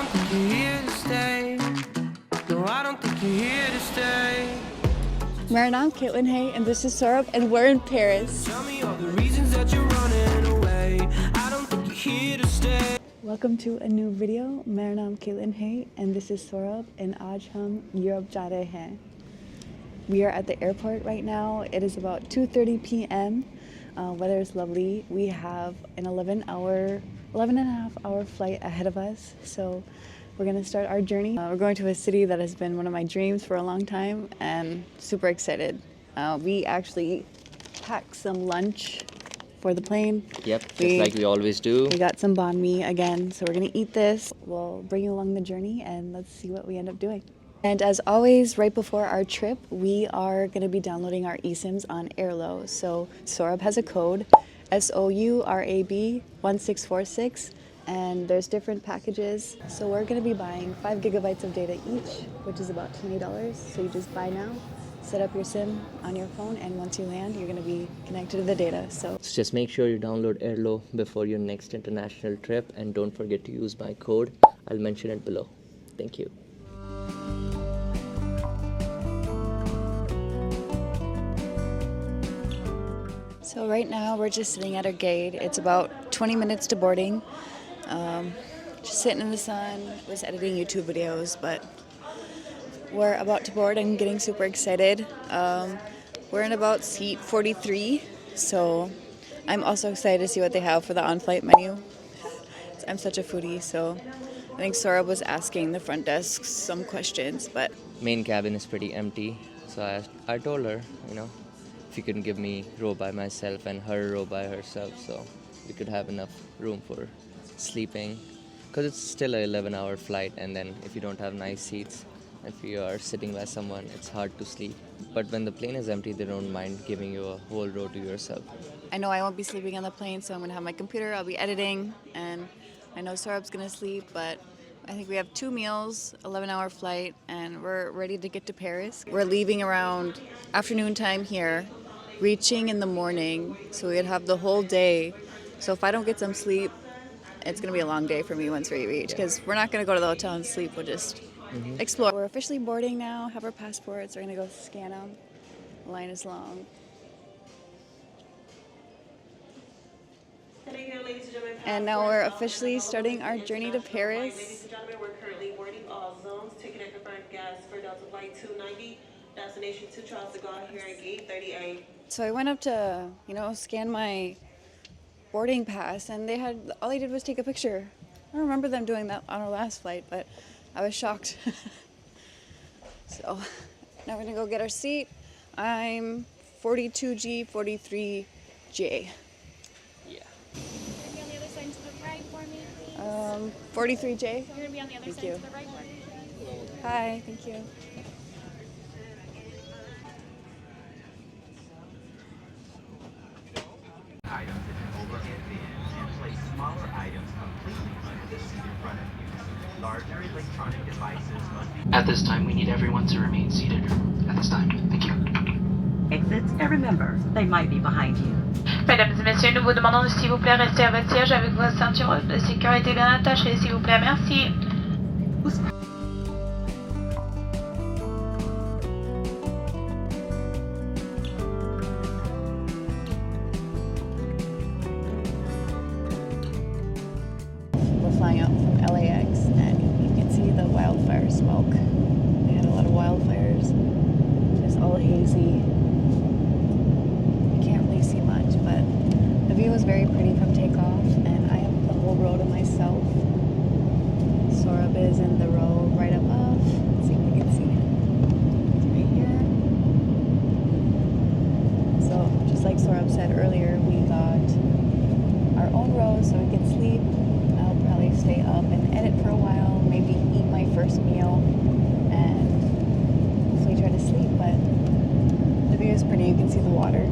don't think you're here to stay. No, I don't think you're here to stay. My name's Katlin, hey, and this is Saurabh, and we're in Paris. Tell me all the reasons that you're running away. I don't think you're here to stay. Welcome to a new video. मेरा नाम Katlin है, and this is Saurabh, and आज हम Europe जा रहे हैं. We are at the airport right now. It is about 2:30 p.m. Weather is lovely. We have an 11 and a half hour flight ahead of us. So we're gonna start our journey. We're going to a city that has been one of my dreams for a long time, and super excited. We actually packed some lunch for the plane. Yep, just like we always do. We got some banh mi again, so we're gonna eat this. We'll bring you along the journey, and let's see what we end up doing. And as always, right before our trip, we are going to be downloading our eSIMs on Airlo. So Saurabh has a code, SOURAB 1646, and there's different packages. So we're going to be buying 5 gigabytes of data each, which is about $20. So you just buy now, set up your SIM on your phone, and once you land, you're going to be connected to the data. So Just make sure you download Airlo before your next international trip, and don't forget to use my code. I'll mention it below. Thank you. So right now we're just sitting at our gate. It's about 20 minutes to boarding. Just sitting in the sun, was editing YouTube videos, but we're about to board and getting super excited. We're in about seat 43, so I'm also excited to see what they have for the on-flight menu. I'm such a foodie, so I think Saurabh was asking the front desk some questions, but Main cabin is pretty empty, so I told her, if you can give me row by myself and her row by herself, so we could have enough room for sleeping, because it's still an 11-hour flight, and then if you don't have nice seats, if you are sitting by someone, it's hard to sleep. But when the plane is empty, they don't mind giving you a whole row to yourself. I know I won't be sleeping on the plane, so I'm going to have my computer, I'll be editing, and I know Saurabh's going to sleep, but I think we have 2 meals, 11-hour flight, and we're ready to get to Paris. We're leaving around afternoon time here, reaching in the morning, so we'd have the whole day. So if I don't get some sleep, it's going to be a long day for me once we reach, because we're not going to go to the hotel and sleep, we'll just explore. We're officially boarding now, have our passports, we're going to go scan them. The line is long. And now we're officially starting our journey to Paris. Ladies and gentlemen, we're currently boarding all zones. Ticket and confirmed guests for Delta Flight 290, destination to Charles de Gaulle here at Gate 38. So I went up to, scan my boarding pass, and all they did was take a picture. I don't remember them doing that on our last flight, but I was shocked. So now we're gonna go get our seat. I'm 42G, 43J. Yeah. Be on the other side to the right for me, please. 43J. You're gonna be on the other Thank side you. to the right for me. Hi, thank you. Items in an overhead bin and place smaller items completely under the seat in front of you. Larger electronic devices must be... At this time, we need everyone to remain seated. At this time. Thank you. Exits, and remember, they might be behind you. Mesdames et messieurs, nous vous demandons de s'il vous plaît rester à votre siège avec vos ceintures de sécurité bien attachées, s'il vous plaît. Merci. We're flying out from LAX, and you can see the wildfire smoke. They had a lot of wildfires. It's all hazy. You can't really see much, but the view was very pretty from takeoff, and I have the whole row to myself. Saurabh is in the row right above. Let's see if we can see him. It's right here. So, just like Saurabh said earlier, we got our own row so we can sleep. I'll probably stay up and edit for a while, maybe eat my first meal, and hopefully try to sleep, but the view is pretty. You can see the water.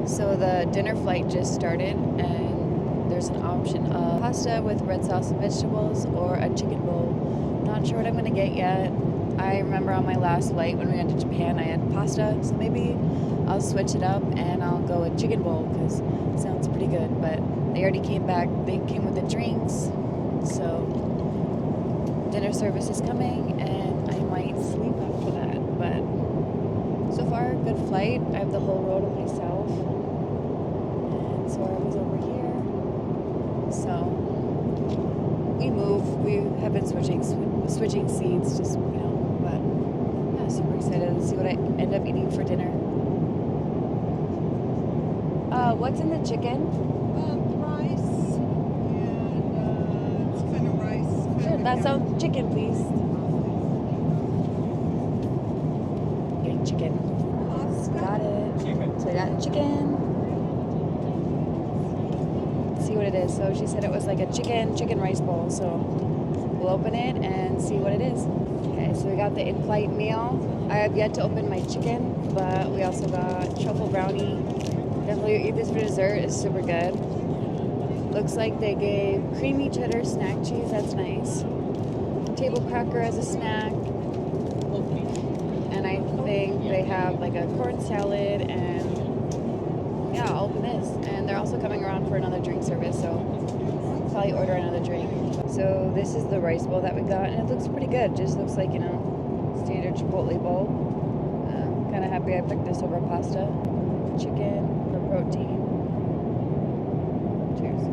So the dinner flight just started, and there's an option of pasta with red sauce and vegetables or a chicken bowl. Not sure what I'm gonna get yet. I remember on my last flight when we went to Japan, I had pasta, so maybe I'll switch it up and I'll go with chicken bowl because it sounds pretty good. But they already came back. They came with the drinks, so dinner service is coming, and I might sleep after that. But so far, good flight. I have the whole row to myself, and so I was over here. So we move. We have been switching seats, just But yeah, super excited to see what I end up eating for dinner. What's in the chicken? Rice and it's kind of rice. Sure, that sounds chicken, please. Getting chicken. Got it. So I got chicken. Let's see what it is. So she said it was like a chicken rice bowl. So we'll open it and see what it is. Okay, so we got the in-flight meal. I have yet to open my chicken, but we also got truffle brownie. Definitely eat this for dessert. It's super good. Looks like they gave creamy cheddar snack cheese. That's nice. Table cracker as a snack. And I think they have like a corn salad and yeah, I'll open this. And they're also coming around for another drink service, so I'll probably order another drink. So this is the rice bowl that we got, and it looks pretty good. Just looks like, standard Chipotle bowl. Kind of happy I picked this over pasta. Chicken for protein. Cheers.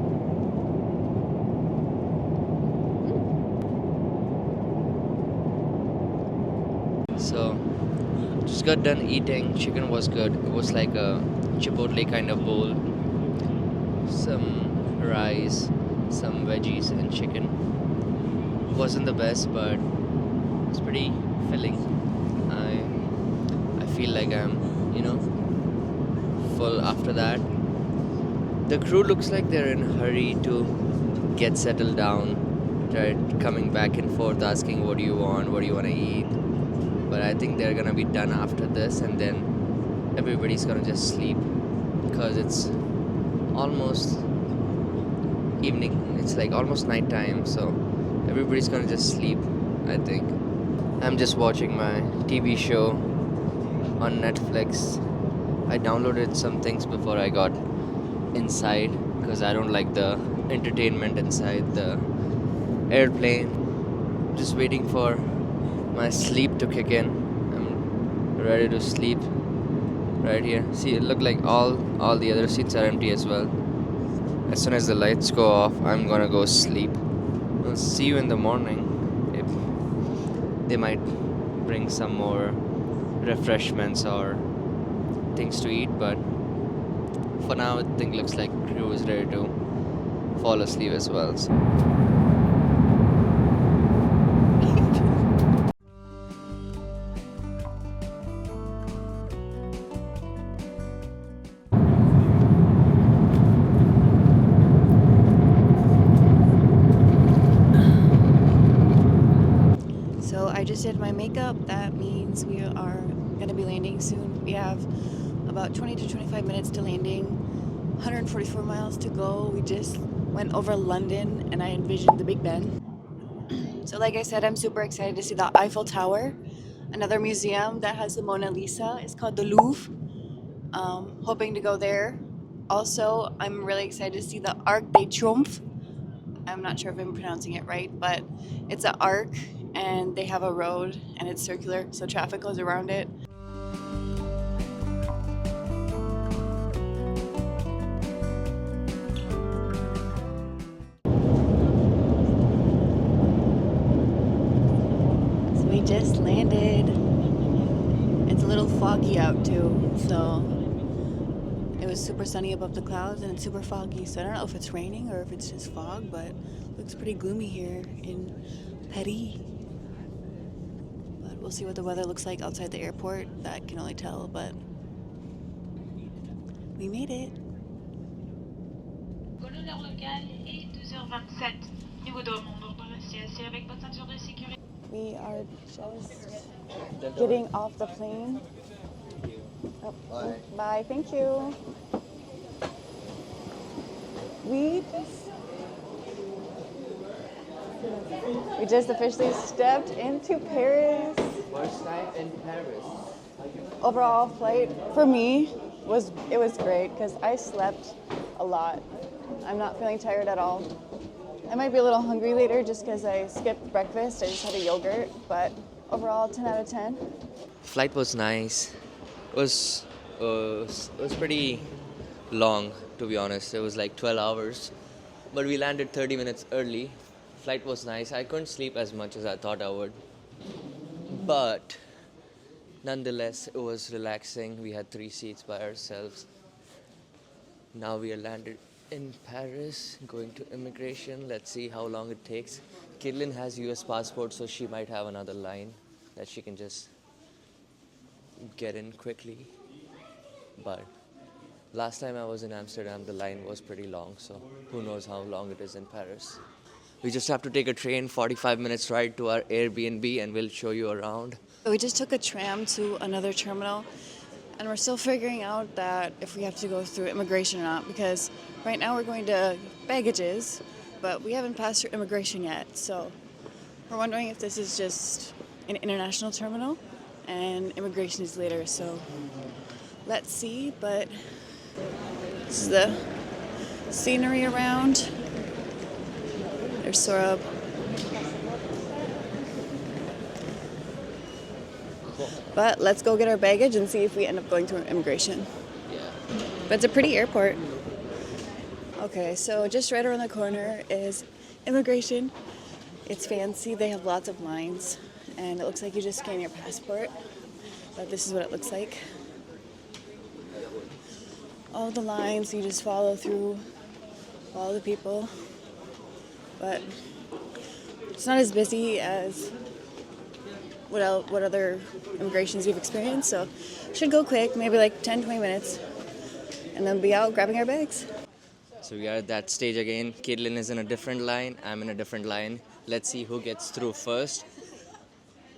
So, just got done eating. Chicken was good. It was like a Chipotle kind of bowl. Some rice, some veggies, and chicken. Wasn't the best, but it's pretty filling. I feel like I'm, full after that. The crew looks like they're in a hurry to get settled down. They're coming back and forth asking, what do you want to eat? But I think they're gonna be done after this, and then everybody's gonna just sleep because it's almost evening. It's like almost night time, so everybody's gonna just sleep, I think. I'm just watching my TV show on Netflix. I downloaded some things before I got inside because I don't like the entertainment inside the airplane. Just waiting for my sleep to kick in. I'm ready to sleep right here. See, it looked like all the other seats are empty as well. As soon as the lights go off, I'm gonna go sleep. I'll see you in the morning. If they might bring some more refreshments or things to eat, but for now I think looks like crew is ready to fall asleep as well. So. So I just did my makeup. That means we are going to be landing soon. We have about 20 to 25 minutes to landing, 144 miles to go. We just went over London and I envisioned the Big Ben. So like I said, I'm super excited to see the Eiffel Tower, another museum that has the Mona Lisa. It's called the Louvre. Hoping to go there. Also, I'm really excited to see the Arc de Triomphe. I'm not sure if I'm pronouncing it right, but it's an arc and they have a road and it's circular, so traffic goes around it. So we just landed. It's a little foggy out too, so it was super sunny above the clouds and it's super foggy, so I don't know if it's raining or if it's just fog, but it looks pretty gloomy here in Paris. But we'll see what the weather looks like outside the airport. That can only tell, but we made it. Vol horaire local est 2h27. Niveau de ordre, restez assis avec votre ceinture de sécurité. We are just getting off the plane. Oh, bye, thank you. We just officially stepped into Paris. First time in Paris. Overall flight for me was great because I slept a lot. I'm not feeling tired at all. I might be a little hungry later just because I skipped breakfast. I just had a yogurt, but overall 10 out of 10. Flight was nice. It was pretty long, to be honest. It was like 12 hours, but we landed 30 minutes early. Flight was nice. I couldn't sleep as much as I thought I would, but nonetheless, it was relaxing. We had 3 seats by ourselves. Now we are landed in Paris, going to immigration. Let's see how long it takes. Katlin has US passport, so she might have another line that she can just get in quickly. But last time I was in Amsterdam, the line was pretty long, so who knows how long it is in Paris. We just have to take a train, 45 minutes ride to our Airbnb, and we'll show you around. We just took a tram to another terminal, and we're still figuring out that if we have to go through immigration or not, because right now we're going to baggages, but we haven't passed through immigration yet, so we're wondering if this is just an international terminal and immigration is later, so let's see. But this is the scenery around. There's Sorab. But let's go get our baggage and see if we end up going through immigration. Yeah. But it's a pretty airport. Okay, so just right around the corner is immigration. It's fancy. They have lots of lines, and it looks like you just scan your passport. But this is what it looks like. All the lines, you just follow through all the people. But it's not as busy as what other immigrations we've experienced, so should go quick, maybe like 10-20 minutes, and then be out grabbing our bags. So we are at that stage again. Katlin is in a different line, I'm in a different line. Let's see who gets through first.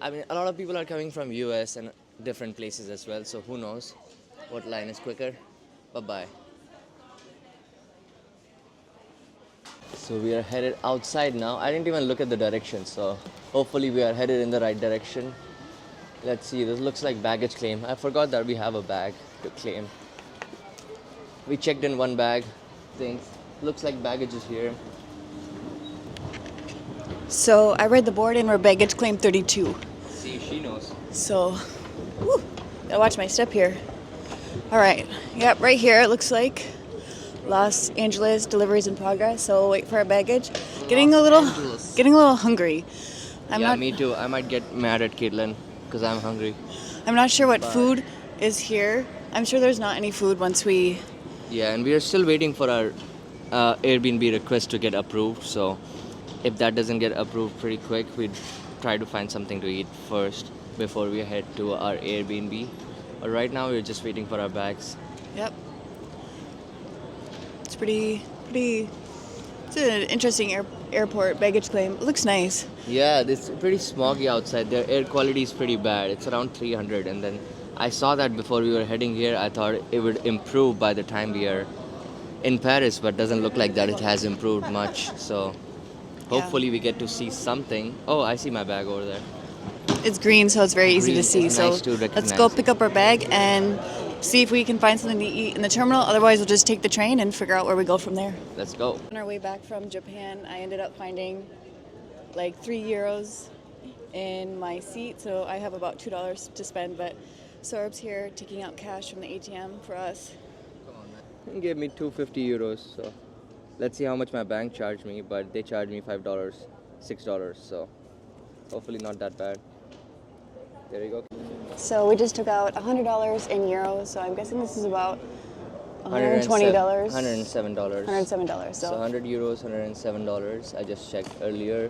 I mean, a lot of people are coming from US and different places as well, so who knows what line is quicker. Bye-bye. So we are headed outside now. I didn't even look at the directions, so hopefully we are headed in the right direction. Let's see, this looks like baggage claim. I forgot that we have a bag to claim. We checked in one bag, things. Looks like baggage is here. So I read the board and we're baggage claim 32. See, she knows. So, whew, gotta watch my step here. All right, yep, right here it looks like Los Angeles deliveries in progress. So we'll wait for our baggage. Getting a little hungry. Me too. I might get mad at Katlin because I'm hungry. I'm not sure what food is here. I'm sure there's not any food once we. Yeah, and we are still waiting for our Airbnb request to get approved. So if that doesn't get approved pretty quick, we'd try to find something to eat first before we head to our Airbnb. But right now we're just waiting for our bags. Yep. It's pretty. It's an interesting airport baggage claim. It looks nice. Yeah, it's pretty smoggy outside. Their air quality is pretty bad. It's around 300, and then I saw that before we were heading here. I thought it would improve by the time we are in Paris, but doesn't look like that it has improved much. So hopefully we get to see something. Oh, I see my bag over there. It's green, so it's very easy to see. So Nice to let's go pick up our bag and see if we can find something to eat in the terminal. Otherwise, we'll just take the train and figure out where we go from there. Let's go. On our way back from Japan, I ended up finding like €3 in my seat, so I have about $2 to spend. But Saurabh's here taking out cash from the ATM for us. He gave me €250, so let's see how much my bank charged me. But they charged me $5, $6, so hopefully not that bad. There you go. So we just took out $100 in euros, so I'm guessing this is about $120. $107. $107. So 100 euros, $107. I just checked earlier.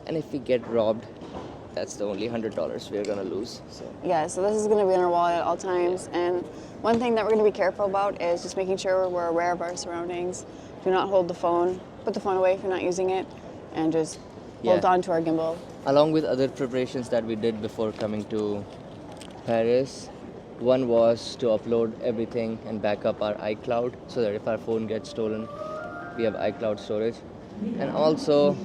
And if we get robbed, that's the only $100 we're gonna lose. So yeah, so this is gonna be in our wallet at all times. And one thing that we're gonna be careful about is just making sure we're aware of our surroundings. Do not hold the phone. Put the phone away if you're not using it, and just hold on to our gimbal. Along with other preparations that we did before coming to Paris, one was to upload everything and back up our iCloud so that if our phone gets stolen, we have iCloud storage. And also,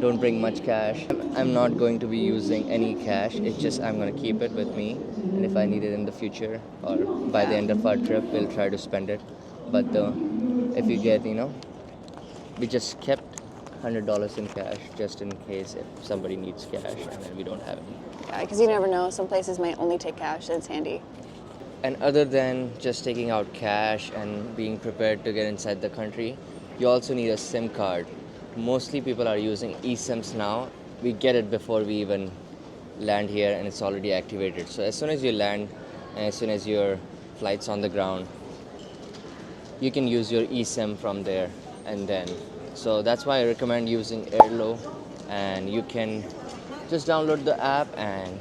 don't bring much cash. I'm not going to be using any cash. It's just I'm going to keep it with me. And if I need it in the future or by the end of our trip, we'll try to spend it. But if you get, we just kept $100 in cash just in case if somebody needs cash and then we don't have any. Yeah, because you never know. Some places might only take cash. It's handy. And other than just taking out cash and being prepared to get inside the country, you also need a SIM card. Mostly people are using eSIMs now. We get it before we even land here and it's already activated. So as soon as you land and as soon as your flight's on the ground, you can use your eSIM from there and then. So that's why I recommend using Airlo, and you can just download the app and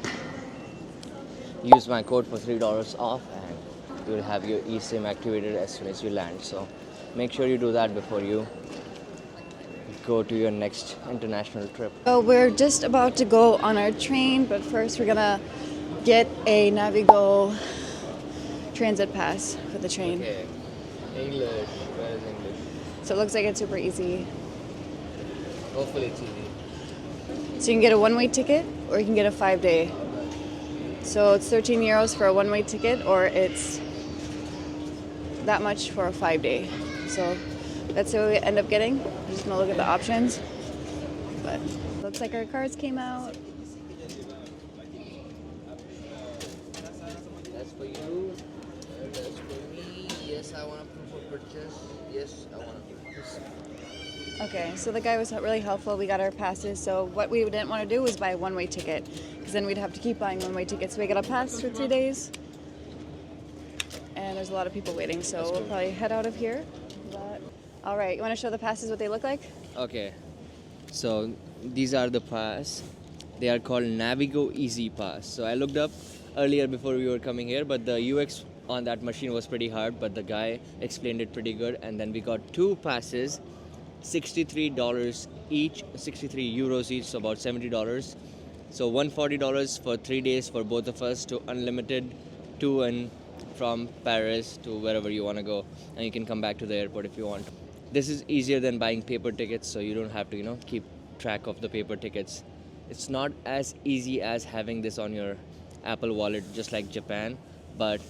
use my code for $3 off and you will have your eSIM activated as soon as you land. So make sure you do that before you go to your next international trip. So we're just about to go on our train, but first we're gonna get a Navigo transit pass for the train. Okay. English. Where is English? So it looks like it's super easy. Hopefully it's easy. So you can get a one-way ticket or you can get a 5-day. So it's 13 euros for a one-way ticket, or it's that much for a 5-day. So that's what we end up getting. I'm just gonna look at the options. But looks like our cards came out. That's for you. That's for me. Yes, I want to proof of purchase. Yes, I want to purchase. Okay, so the guy was really helpful. We got our passes. So what we didn't want to do was buy a one-way ticket, because then we'd have to keep buying one-way tickets. So we got a pass for 3 days, and there's a lot of people waiting. So we'll probably head out of here. But all right, you want to show the passes what they look like? Okay, so these are the pass. They are called Navigo Easy Pass. So I looked up earlier before we were coming here, but the UX on that machine was pretty hard, but the guy explained it pretty good. And then we got 2 passes, $63 each, 63 euros each, so about $70. So $140 for 3 days for both of us, to unlimited to and from Paris to wherever you want to go, and you can come back to the airport if you want. This is easier than buying paper tickets, so you don't have to keep track of the paper tickets. It's not as easy as having this on your Apple Wallet, just like Japan, but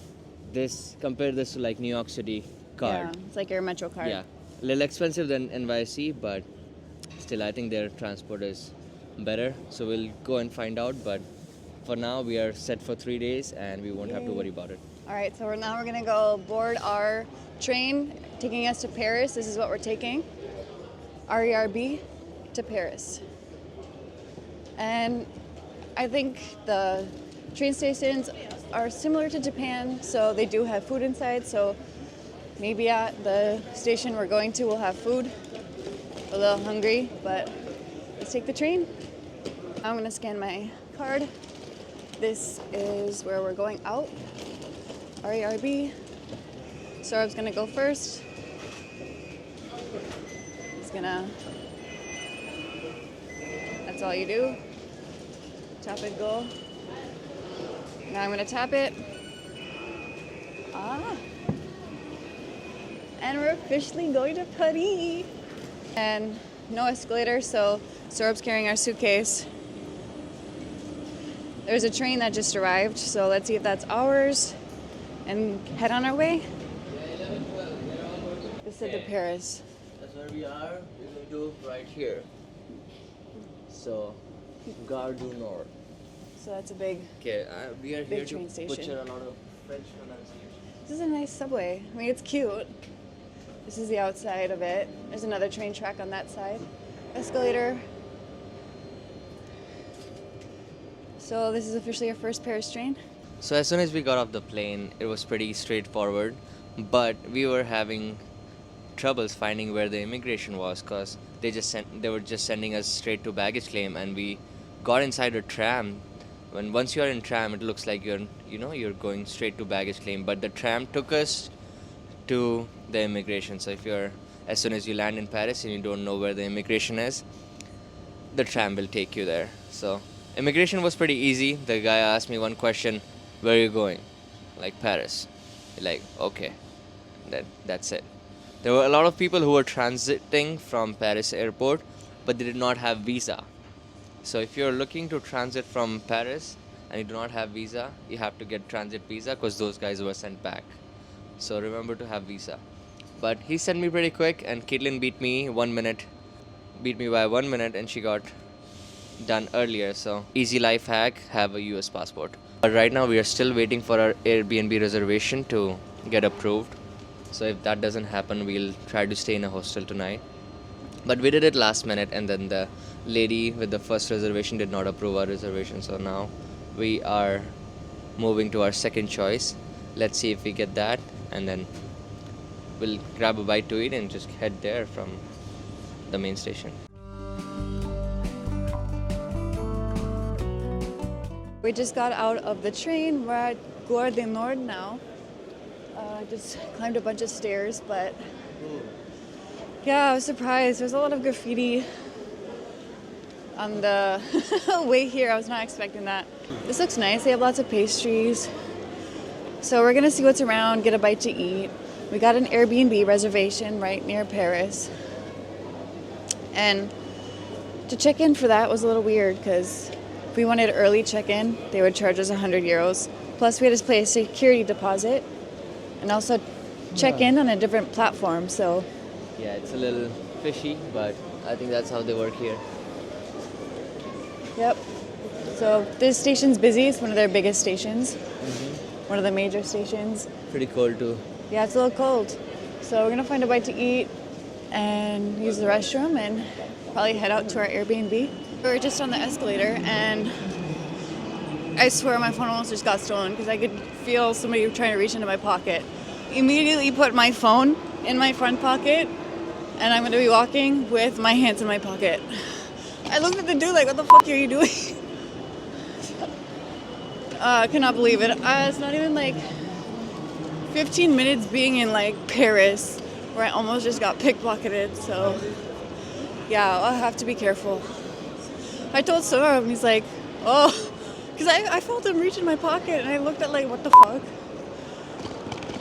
compare this to like New York City card. Yeah, it's like your Metro card. Yeah, a little expensive than NYC, but still I think their transport is better. So we'll go and find out, but for now we are set for 3 days and we won't have to worry about it. All right, so now we're gonna go board our train taking us to Paris. This is what we're taking, RERB to Paris. And I think the train stations are similar to Japan, so they do have food inside. So maybe at the station we're going to, we'll have food. We're a little hungry, but let's take the train. I'm gonna scan my card. This is where we're going out. RERB. Saurabh's gonna go first. He's gonna. That's all you do. Tap it, go. Now I'm gonna tap it. And we're officially going to Paris. And no escalator, so Saurabh's carrying our suitcase. There's a train that just arrived, so let's see if that's ours and head on our way. This is to Paris. That's where we are. We're going to do right here. So, Gare du Nord. So that's a big. Okay, we are here to train station. butcher a lot of French pronunciation. This is a nice subway. I mean, it's cute. This is the outside of it. There's another train track on that side. Escalator. So this is officially our first Paris train. So as soon as we got off the plane, it was pretty straightforward, but we were having troubles finding where the immigration was, because they were just sending us straight to baggage claim, and we got inside a tram. Once you're in tram, it looks like you're going straight to baggage claim, but the tram took us to the immigration. So as soon as you land in Paris and you don't know where the immigration is, the tram will take you there. So immigration was pretty easy. The guy asked me one question, "Where are you going?" Like, Paris. Like, okay, that's it. There were a lot of people who were transiting from Paris airport. but they did not have visa. So if you're looking to transit from Paris and you do not have visa, you have to get transit visa because those guys were sent back. So remember to have visa. But he sent me pretty quick, and Katlin beat me by 1 minute, and she got done earlier. So easy life hack: have a US passport. But right now we are still waiting for our Airbnb reservation to get approved. So if that doesn't happen, we'll try to stay in a hostel tonight. But we did it last minute, and then the lady with the first reservation did not approve our reservation. So now we are moving to our second choice. Let's see if we get that, and then we'll grab a bite to eat and just head there from the main station. We just got out of the train. We're at Gare du Nord now. Just climbed a bunch of stairs, but yeah, I was surprised. There's a lot of graffiti on the way here. I was not expecting that. This looks nice. They have lots of pastries. So we're gonna see what's around, get a bite to eat. We got an Airbnb reservation right near Paris. And to check in for that was a little weird because if we wanted early check-in, they would charge us 100 euros. Plus we had to pay a security deposit and also check in on a different platform, so. Yeah, it's a little fishy, but I think that's how they work here. Yep. So this station's busy. It's one of their biggest stations. One of the major stations. Pretty cold too. Yeah, it's a little cold. So we're gonna find a bite to eat and use the restroom and probably head out to our Airbnb. We were just on the escalator and I swear my phone almost just got stolen because I could feel somebody trying to reach into my pocket. Immediately put my phone in my front pocket and I'm gonna be walking with my hands in my pocket. I looked at the dude like, what the fuck are you doing? I cannot believe it. It's not even like 15 minutes being in like Paris where I almost just got pickpocketed, so yeah, I'll have to be careful. I told Saurabh and he's like, oh, because I felt him reach in my pocket and I looked at like, what the fuck?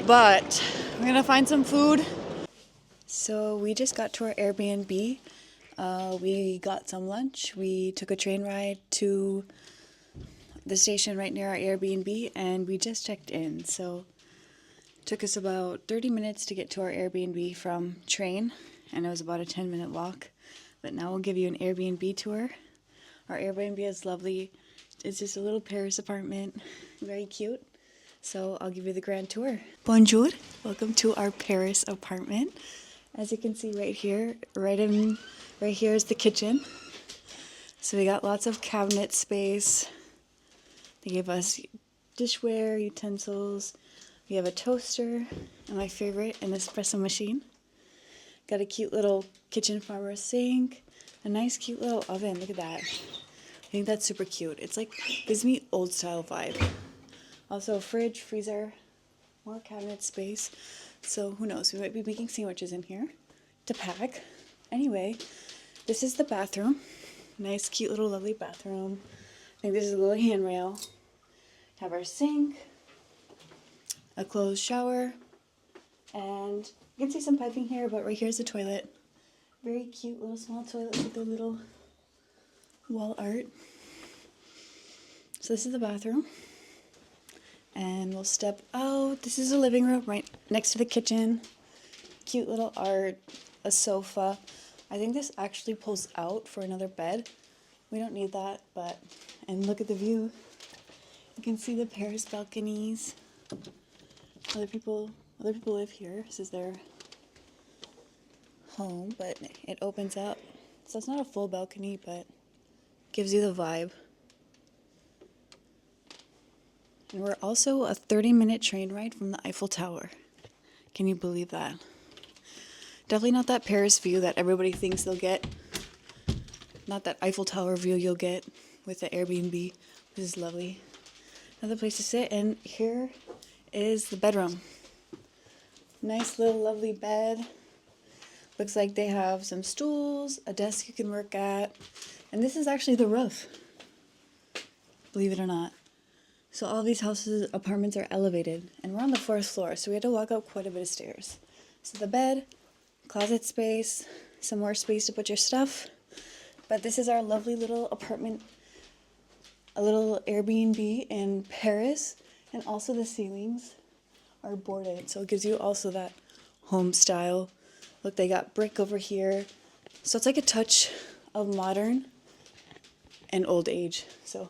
But we're gonna find some food. So we just got to our Airbnb. We got some lunch. We took a train ride to the station right near our Airbnb and we just checked in. So it took us about 30 minutes to get to our Airbnb from train and it was about a 10-minute walk. But now we'll give you an Airbnb tour. Our Airbnb is lovely. It's just a little Paris apartment, very cute. So I'll give you the grand tour. Bonjour, welcome to our Paris apartment. As you can see right here, right here is the kitchen. So we got lots of cabinet space. They gave us dishware, utensils. We have a toaster, and my favorite, an espresso machine. Got a cute little kitchen farmer sink, a nice cute little oven. Look at that. I think that's super cute. It's like, gives me old style vibe. Also a fridge, freezer, more cabinet space. So who knows, we might be making sandwiches in here to pack. Anyway, this is the bathroom. Nice, cute little lovely bathroom. I think this is a little handrail. Have our sink, a closed shower, and you can see some piping here, but right here's the toilet. Very cute little small toilet with the little wall art. So this is the bathroom. And we'll step out. This is a living room right next to the kitchen. Cute little art, a sofa. I think this actually pulls out for another bed. We don't need that, but, and look at the view. You can see the Paris balconies. Other people live here. This is their home, but it opens up. So it's not a full balcony, but gives you the vibe. And we're also a 30-minute train ride from the Eiffel Tower. Can you believe that? Definitely not that Paris view that everybody thinks they'll get. Not that Eiffel Tower view you'll get with the Airbnb. This is lovely. Another place to sit, and here is the bedroom. Nice little lovely bed. Looks like they have some stools, a desk you can work at, and this is actually the roof. Believe it or not. So all these apartments are elevated, and we're on the 4th floor, so we had to walk up quite a bit of stairs. So the bed, closet space, some more space to put your stuff. But this is our lovely little apartment, a little Airbnb in Paris, and also the ceilings are boarded, so it gives you also that home style. Look, they got brick over here, so it's like a touch of modern and old age. So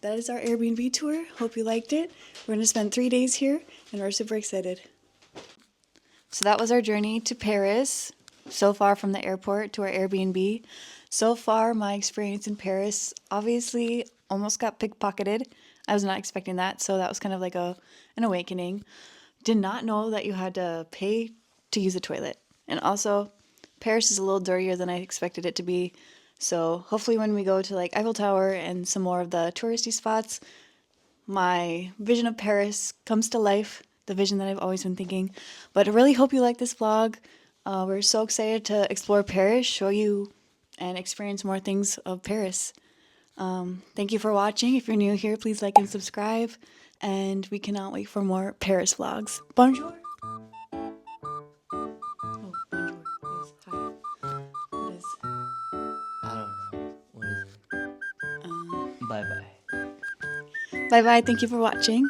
that is our Airbnb tour. Hope you liked it. We're gonna spend 3 days here, and we're super excited. So that was our journey to Paris. So far from the airport to our Airbnb. So far, my experience in Paris obviously almost got pickpocketed. I was not expecting that, so that was kind of like an awakening. Did not know that you had to pay to use the toilet. And also, Paris is a little dirtier than I expected it to be. So hopefully when we go to like Eiffel Tower and some more of the touristy spots, my vision of Paris comes to life, the vision that I've always been thinking. But I really hope you like this vlog. We're so excited to explore Paris, show you and experience more things of Paris. Thank you for watching. If you're new here, please like and subscribe. And we cannot wait for more Paris vlogs. Bonjour! Oh, bonjour is hi. What is? I don't know. What is it? Bye bye. Bye bye. Thank you for watching.